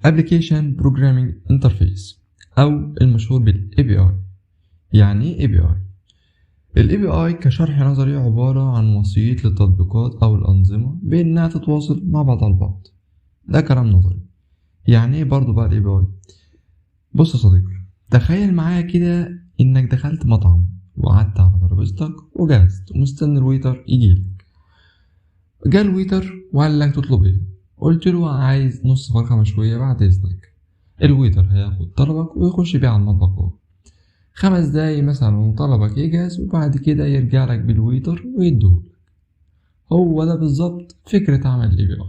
Application Programming Interface أو المشهور بال API. يعني إيه API؟ ال API كشرح نظري عبارة عن وسيط للتطبيقات أو الأنظمة بإنها تتواصل مع بعضها البعض. ده كلام نظري. يعني إيه برضو بقى ال API؟ بص يا صديقي، تخيل معايا كده إنك دخلت مطعم وقعدت على ترابيزتك وجهزت ومستني الويتر يجيلك. جه الويتر وقال لك تطلب ايه؟ قلت له عايز نص فرخة مشوية بعد إذنك. الويتر هياخد طلبك ويخش بيه على المطبخ جوه. 5 دقايق مثلا وطلبك يجهز، وبعد كده يرجع لك بالويتر ويديهولك. هو ده بالظبط فكرة عمل ال API.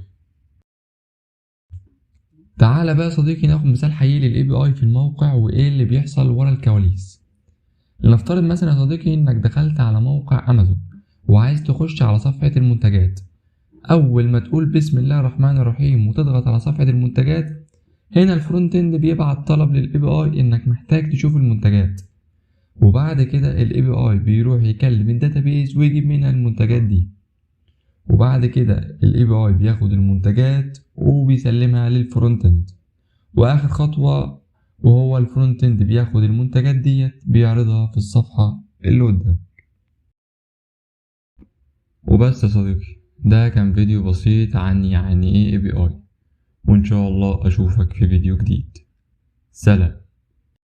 تعالى بقى يا صديقي ناخد مثال حقيقي لل API في الموقع وإيه اللي بيحصل ورا الكواليس. لنفترض مثلا يا صديقي إنك دخلت على موقع أمازون وعايز تخش على صفحة المنتجات. أول ما تقول بسم الله الرحمن الرحيم وتضغط على صفحة المنتجات، هنا الفرونت اند بيبعت طلب لل API إنك محتاج تشوف المنتجات، وبعد كده ال API بيروح يكلم الداتابيز ويجيب منها المنتجات دي، وبعد كده ال API بياخد المنتجات وبيسلمها للفرونت اند، وآخر خطوة وهو الفرونت اند بياخد المنتجات ديت بيعرضها في الصفحة اللي قدام. وبس يا صديقي، ده كان فيديو بسيط عن يعني ايه API، وإن شاء الله أشوفك في فيديو جديد. سلام.